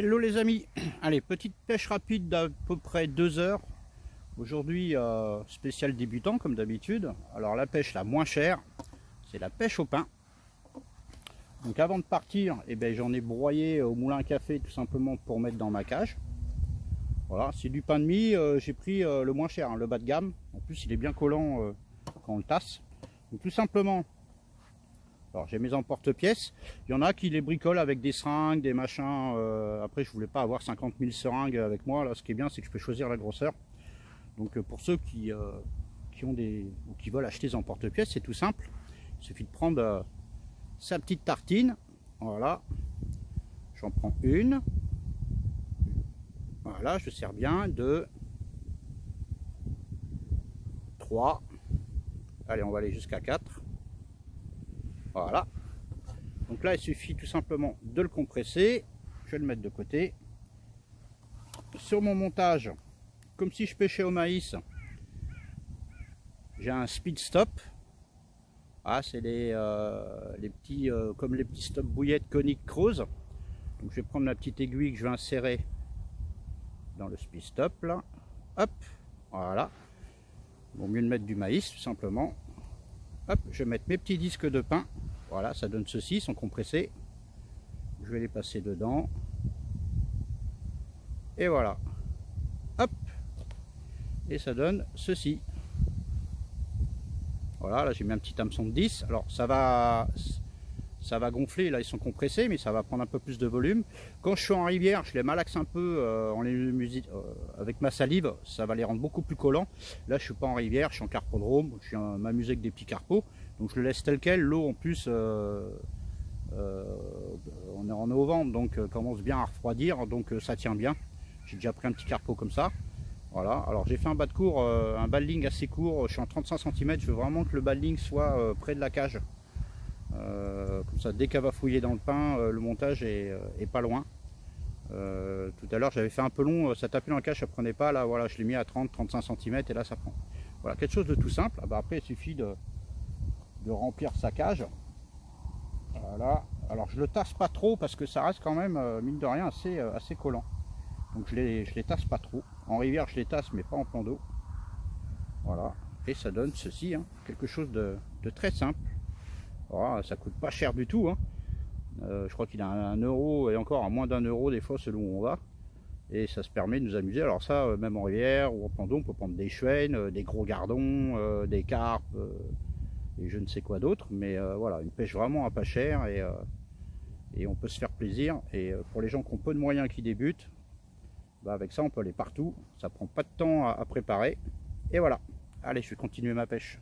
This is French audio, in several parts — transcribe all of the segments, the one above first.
Hello les amis, allez, petite pêche rapide d'à peu près 2 heures. Aujourd'hui spécial débutant comme d'habitude. Alors la pêche la moins chère, c'est la pêche au pain. Donc avant de partir, j'en ai broyé au moulin à café tout simplement pour mettre dans ma cage. Voilà, c'est du pain de mie, j'ai pris le moins cher, hein, le bas de gamme. En plus il est bien collant quand on le tasse. Donc tout simplement, alors j'ai mes emporte-pièces, il y en a qui les bricolent avec des seringues, des machins, après je voulais pas avoir 50 000 seringues avec moi, là ce qui est bien c'est que je peux choisir la grosseur. Donc pour ceux qui ont ou qui veulent acheter des emporte-pièces, c'est tout simple, il suffit de prendre sa petite tartine, voilà, j'en prends une, voilà, je sers bien, 2, 3, allez on va aller jusqu'à 4. Voilà, donc là il suffit tout simplement de le compresser, je vais le mettre de côté. Sur mon montage, comme si je pêchais au maïs, j'ai un speed stop. Ah, c'est les petits, comme les petits stop bouillettes coniques creuses. Donc je vais prendre ma petite aiguille que je vais insérer dans le speed stop là. Hop, voilà. Bon, mieux de mettre du maïs tout simplement. Hop, je vais mettre mes petits disques de pain. Voilà, ça donne ceci, ils sont compressés. Je vais les passer dedans. Et voilà. Hop. Et ça donne ceci. Voilà, là j'ai mis un petit hameçon de 10. Alors ça va gonfler, là ils sont compressés, mais ça va prendre un peu plus de volume. Quand je suis en rivière, je les malaxe un peu avec ma salive, ça va les rendre beaucoup plus collants. Là je suis pas en rivière, je suis en carpodrome, je viens m'amuser avec des petits carpos, donc je le laisse tel quel. L'eau en plus, on est en novembre, donc commence bien à refroidir, donc ça tient bien. J'ai déjà pris un petit carpeau comme ça. Voilà, alors j'ai fait un bas de cours, un baling assez court, je suis en 35 cm, je veux vraiment que le baling soit près de la cage. Comme ça, dès qu'elle va fouiller dans le pain, le montage est pas loin. Tout à l'heure j'avais fait un peu long, ça tapait dans la cage, ça prenait pas. Là voilà, je l'ai mis à 30-35 cm et là ça prend. Voilà, quelque chose de tout simple. Après il suffit de remplir sa cage. Voilà, alors je le tasse pas trop parce que ça reste quand même mine de rien assez collant. Donc je les tasse pas trop. En rivière je les tasse mais pas en plan d'eau. Voilà, et ça donne ceci, hein, quelque chose de très simple. Voilà, ça coûte pas cher du tout, hein. Je crois qu'il a 1 euro et encore à moins d'1 euro des fois selon où on va. Et ça se permet de nous amuser. Alors ça, même en rivière ou en plan d'eau, on peut prendre des choueines, des gros gardons, des carpes et je ne sais quoi d'autre. Mais voilà, une pêche vraiment à pas cher et on peut se faire plaisir. Et pour les gens qui ont peu de moyens qui débutent, avec ça on peut aller partout. Ça prend pas de temps à préparer. Et voilà. Allez, je vais continuer ma pêche.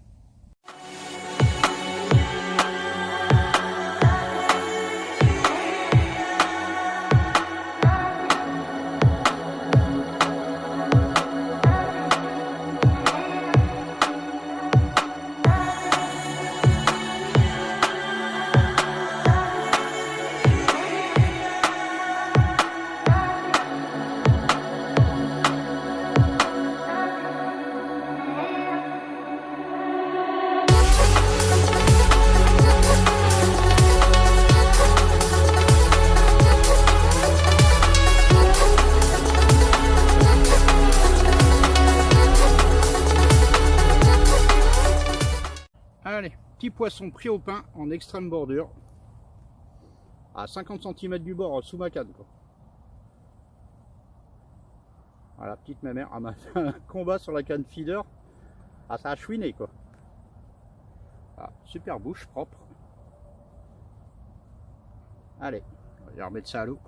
Allez, petit poisson pris au pain en extrême bordure, à 50 cm du bord sous ma canne, quoi. Voilà, petite mémère, m'a fait un combat sur la canne feeder, ça a chouiné quoi. Voilà, super bouche, propre. Allez, on va remettre ça à l'eau.